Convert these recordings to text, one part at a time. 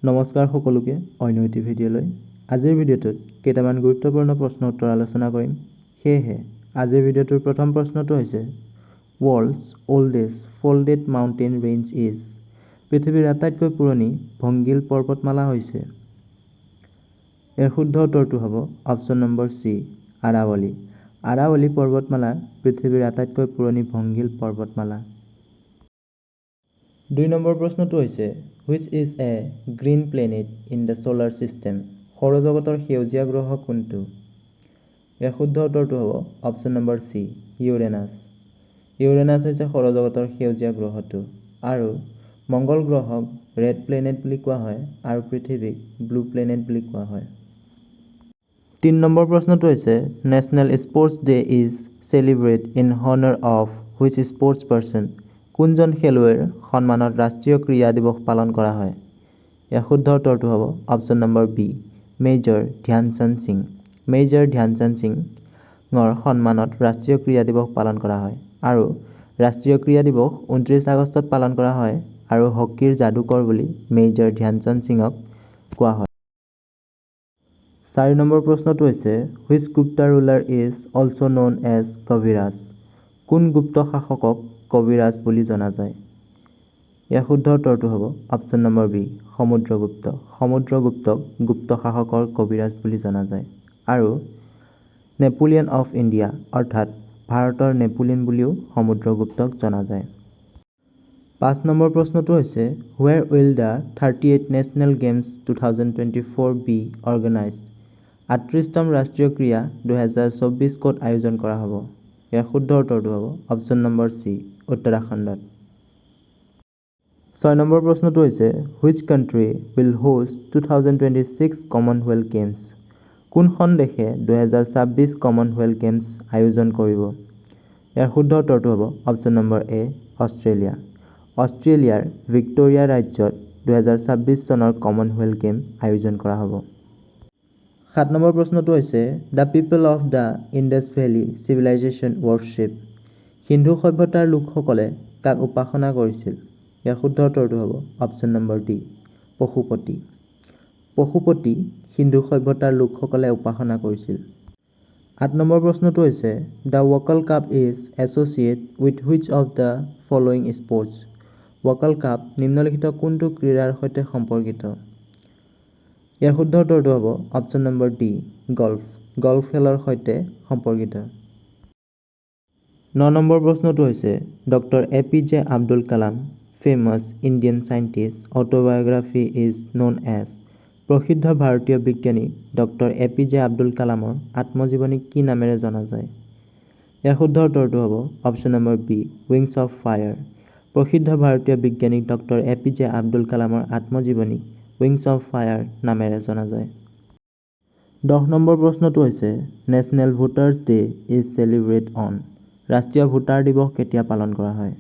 নমস্কাৰ সকলোকে অন্য এটি ভিডিঅ'লৈ। আজিৰ ভিডিঅ'টোত কেইটামান গুৰুত্বপূৰ্ণ প্ৰশ্ন উত্তৰ আলোচনা কৰিম। সেয়েহে আজিৰ ভিডিঅ'টোৰ প্ৰথম প্ৰশ্নটো হৈছে ৱৰ্ল্ডছ ওল্ডেষ্ট ফ'ল্ডেড মাউণ্টেইন ৰেঞ্জ ইজ। পৃথিৱীৰ আটাইতকৈ পুৰণি ভংগীল পৰ্বতমালা হৈছে। ইয়াৰ শুদ্ধ উত্তৰটো হ'ব option number C, Aravalli. Aravalli পৰ্বতমালা পৃথিৱীৰ আটাইতকৈ পুৰণি ভংগীল পৰ্বতমালা। 2 নম্বৰ প্ৰশ্নটো হৈছে which is a green planet in the solar system. সৌৰজগতৰ সেউজীয়া গ্ৰহ কোনটো? ইয়াৰ শুদ্ধ উত্তৰটো হ'ব option number C, Uranus. Uranus হৈছে সৌৰজগতৰ সেউজীয়া গ্ৰহটো আৰু মংগল গ্ৰহক ৰেড প্লেনেট বুলি কোৱা হয় আৰু পৃথিৱীক ব্লু প্লেনেট বুলি কোৱা হয়। 3 নম্বৰ প্ৰশ্নটো হৈছে national sports day is celebrate in honour of which sports person. কোনজন খেলুৱৈৰ সন্মানত ৰাষ্ট্ৰীয় ক্ৰীড়া দিৱস পালন কৰা হয়? ইয়াৰ শুদ্ধ উত্তৰটো হ'ব option number B, major Dhyan Chand Singh. Major Dhyan Chand সিঙৰ সন্মানত ৰাষ্ট্ৰীয় ক্ৰীড়া দিৱস পালন কৰা হয় আৰু ৰাষ্ট্ৰীয় ক্ৰীড়া দিৱস 29 আগষ্টত পালন কৰা হয় আৰু হকীৰ যাদুকৰ বুলি মেজৰ ধ্যানচান্দ সিঙক কোৱা হয়। 4 নম্বৰ প্ৰশ্নটো হৈছে which Gupta ruler is also' known as Kaviraj. কোন গুপ্ত শাসকক কবিৰাজ বুলি জনা যায়? ইয়াৰ শুদ্ধ উত্তৰটো হ'ব অপশ্যন নম্বৰ বি, সমুদ্ৰগুপ্ত। সমুদ্ৰগুপ্তক গুপ্ত শাসকৰ কবিৰাজ বুলি জনা যায় আৰু নেপোলিয়ন অফ ইণ্ডিয়া অৰ্থাৎ ভাৰতৰ নেপোলিয়ন বুলিও সমুদ্ৰগুপ্তক জনা যায়। 5 নম্বৰ প্ৰশ্নটো হৈছে where will the 38th national games 2024 be organised. 38তম ৰাষ্ট্ৰীয় ক্ৰীড়া 2024 ক'ত আয়োজন কৰা হ'ব? ইয়াৰ শুদ্ধ উত্তৰটো হ'ব অপশ্যন নম্বৰ চি, উত্তৰাখণ্ডত। 6 নম্বৰ প্ৰশ্নটো হৈছে which country will host 2026 Commonwealth games. কোনখন দেশে 2026 কমনৱেলথ গেমছ আয়োজন কৰিব? ইয়াৰ শুদ্ধ উত্তৰটো হ'ব অপশ্যন নম্বৰ এ, অষ্ট্ৰেলিয়া। অষ্ট্ৰেলিয়াৰ ভিক্টোৰিয়া ৰাজ্যত 2026 চনৰ কমনৱেলথ গেম আয়োজন কৰা হ'ব। 7 নম্বৰ প্ৰশ্নটো হৈছে the people of the Indus valley civilisation worship. সিন্ধু সভ্যতাৰ লোকসকলে কাক উপাসনা কৰিছিল? ইয়াৰ শুদ্ধ উত্তৰটো হ'ব option number D, Pashupati. Pashupati সিন্ধু সভ্যতাৰ লোকসকলে উপাসনা কৰিছিল। 8 নম্বৰ প্ৰশ্নটো হৈছে the World Cup is associate with which of the following sports. World Cup নিম্নলিখিত কোনটো ক্ৰীড়াৰ সৈতে সম্পৰ্কিত? ইয়াৰ শুদ্ধ উত্তৰটো হ'ব option number D, golf. Golf খেলৰ সৈতে সম্পৰ্কিত। 9 নম্বৰ প্ৰশ্নটো হৈছে doctor APJ Abdul Kalam famous Indian scientist autobiography is known as. প্ৰসিদ্ধ ভাৰতীয় বিজ্ঞানী ডক্টৰ এপিজে আব্দুল কালামৰ আত্মজীৱনীক কি নামেৰে জনা যায়? ইয়াৰ শুদ্ধ উত্তৰটো হ'ব option number B, wings of fire. প্ৰসিদ্ধ ভাৰতীয় বিজ্ঞানী ডক্টৰ এপিজে আব্দুল কালামৰ আত্মজীৱনীক উইংছ অফ ফায়াৰ নামেৰে জনা যায়। 10 নম্বৰ প্ৰশ্নটো হৈছে national voters day is celebrate on. ৰাষ্ট্ৰীয় ভোটাৰ দিৱস কেতিয়া পালন কৰা হয়?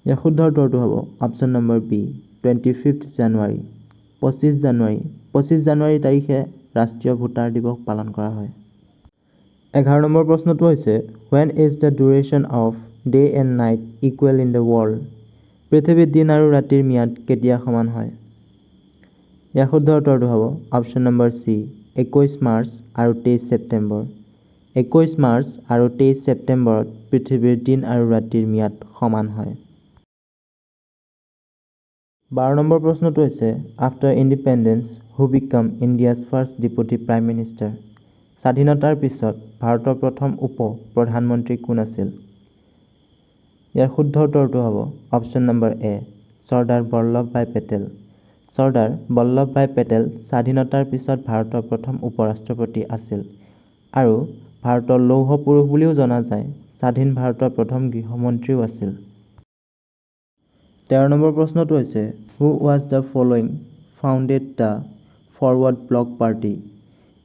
ইয়াৰ শুদ্ধ উত্তৰটো হ'ব অপশ্যন নম্বৰ বি, 25 জানুৱাৰী। 25 জানুৱাৰী 25 জানুৱাৰী তাৰিখে ৰাষ্ট্ৰীয় ভোটাৰ দিৱস পালন কৰা হয়। 11 নম্বৰ প্ৰশ্নটো হৈছে when is the duration off day and night equal in the world. পৃথিৱীত দিন আৰু ৰাতিৰ ম্যাদ কেতিয়া সমান হয়? ইয়াৰ শুদ্ধ উত্তৰটো হ'ব অপশ্যন নম্বৰ চি, 21 মাৰ্চ আৰু 23 ছেপ্টেম্বৰ। 21 মাৰ্চ আৰু 23 ছেপ্টেম্বৰত পৃথিৱীৰ দিন আৰু ৰাতিৰ ম্যাদ সমান হয়। 12 নম্বৰ প্ৰশ্নটো হৈছে after independence who became India's first deputy prime minister. স্বাধীনতাৰ পিছত ভাৰতৰ প্ৰথম উপ প্ৰধানমন্ত্ৰী কোন আছিল? ইয়াৰ শুদ্ধ উত্তৰটো হ'ব অপশ্যন নম্বৰ এ, চৰ্দাৰ বল্লভভাই পেটেল। চৰ্দাৰ বল্লভভাই পেটেল স্বাধীনতাৰ পিছত ভাৰতৰ প্ৰথম উপ-ৰাষ্ট্ৰপতি আছিল আৰু ভাৰতৰ লৌহ পুৰুষ বুলিও জনা যায়। স্বাধীন ভাৰতৰ প্ৰথম গৃহমন্ত্ৰীও আছিল। 13 নম্বৰ প্ৰশ্নটো হৈছে who was the following founded the forward block party.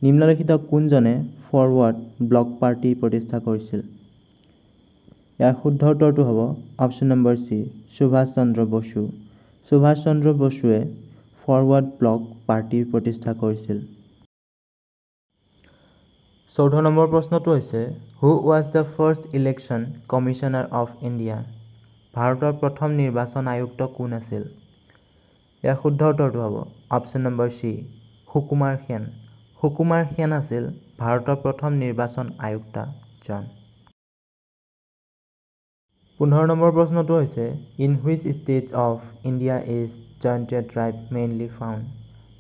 নিম্নলিখিত কোনজনে ফৰৱাৰ্ড ব্লক পাৰ্টি প্ৰতিষ্ঠা কৰিছিল? ইয়াৰ শুদ্ধ উত্তৰটো হ'ব option number C, Subhash Chandra Bose. Subhash চন্দ্ৰ বসুৱে ফৰৱাৰ্ড ব্লক পাৰ্টিৰ প্ৰতিষ্ঠা কৰিছিল। 14 নম্বৰ প্ৰশ্নটো হৈছে who was the first election commissioner of India. ভাৰতৰ প্ৰথম নিৰ্বাচন আয়ুক্ত কোন আছিল? ইয়াৰ শুদ্ধ উত্তৰটো হ'ব অপশ্যন নম্বৰ চি সুকুমাৰ সেন। সুকুমাৰ সেন আছিল ভাৰতৰ প্ৰথম নিৰ্বাচন আয়ুক্তাজন। 15 নম্বৰ প্ৰশ্নটো হৈছে in which states of India is Jaintia tribe mainly found.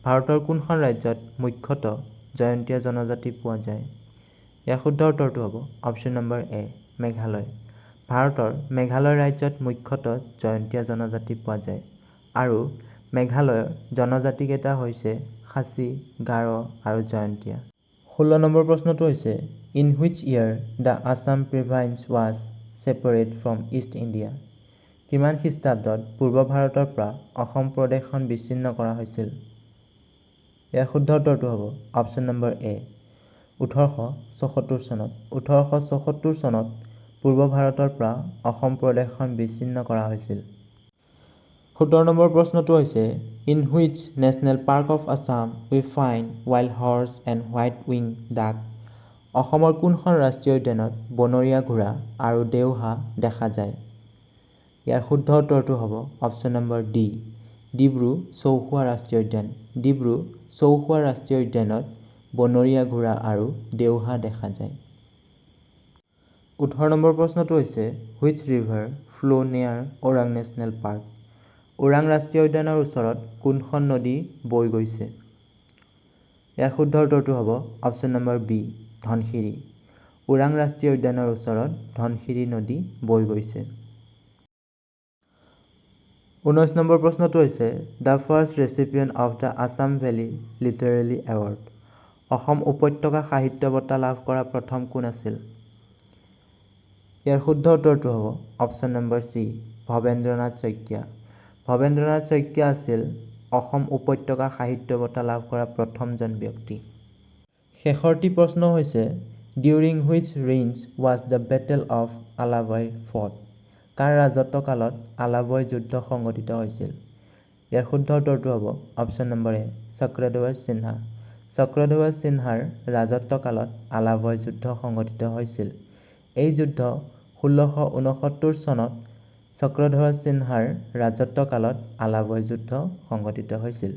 ভাৰতৰ কোনখন ৰাজ্যত মুখ্যতঃ জয়ন্তীয়া জনজাতি পোৱা যায়? ইয়াৰ শুদ্ধ উত্তৰটো হ'ব অপশ্যন নম্বৰ এ মেঘালয়। ভাৰতৰ মেঘালয় ৰাজ্যত মুখ্যতঃ জয়ন্তীয়া জনজাতি পোৱা যায় আৰু মেঘালয়ৰ জনজাতিকেইটা হৈছে খাচী, গাৰো আৰু জয়ন্তীয়া। 16 নম্বৰ প্ৰশ্নটো হৈছে in which year the Assam province was separate from east India. কিমান খ্ৰীষ্টাব্দত পূৰ্ব ভাৰতৰ পৰা অসম প্ৰদেশখন বিচ্ছিন্ন কৰা হৈছিল? ইয়াৰ শুদ্ধ উত্তৰটো হ'ব অপশ্যন নম্বৰ এ 1874 চনত। 1874 চনত পূৰ্ব ভাৰতৰ পৰা অসম প্ৰদেশখন বিচ্ছিন্ন কৰা হৈছিল। 17 নম্বৰ প্ৰশ্নটো হৈছে in which national park of Assam we find wild horse and white wing ডাক। অসমৰ কোনখন ৰাষ্ট্ৰীয় উদ্যানত বনৰীয়া ঘোঁৰা আৰু দেওহাঁহ দেখা যায়? ইয়াৰ শুদ্ধ উত্তৰটো হ'ব অপশ্যন নম্বৰ ডি ডিব্ৰু-চৌখোৱা ৰাষ্ট্ৰীয় উদ্যান। ডিব্ৰু-চৌখোৱা ৰাষ্ট্ৰীয় উদ্যানত বনৰীয়া ঘোঁৰা আৰু দেওহাঁহ দেখা যায়। 18 নম্বৰ প্ৰশ্নটো হৈছে হুইচ ৰিভাৰ ফ্লো নিয়াৰ ওৰাং নেশ্যনেল পাৰ্ক। ওৰাং ৰাষ্ট্ৰীয় উদ্যানৰ ওচৰত কোনখন নদী বৈ গৈছে? ইয়াৰ শুদ্ধ উত্তৰটো হ'ব option number B Dhansiri. Orang ৰাষ্ট্ৰীয় উদ্যানৰ ওচৰত ধনশিৰি নদী বৈ গৈছে। 19 নম্বৰ প্ৰশ্নটো হৈছে the first recipient of the Assam valley literary award. Assam উপত্যকা সাহিত্য বঁটা লাভ কৰা প্ৰথম কোন আছিল? ইয়াৰ শুদ্ধ উত্তৰটো হ'ব option number C Bhabendranath Saikia. Bhabendranath Saikia আছিল অসম উপত্যকা সাহিত্য বঁটা লাভ কৰা প্ৰথমজন ব্যক্তি। শেষৰটি প্ৰশ্ন হৈছে ডিউৰিং হুইচ ৰেইঞ্চ was the battle of Alaboi fought. কাৰ ৰাজত্বকালত আলাবৈ যুদ্ধ সংঘটিত হৈছিল? ইয়াৰ শুদ্ধ উত্তৰটো হ'ব option number A Chakradhwaj Sinha. Chakradhwaj সিনহাৰ ৰাজত্বকালত আলাবৈ যুদ্ধ সংঘটিত হৈছিল। এই যুদ্ধ 1669 চনত চক্ৰধ্বজ সিনহাৰ ৰাজত্বকালত আলাবৈ যুদ্ধ সংঘটিত হৈছিল।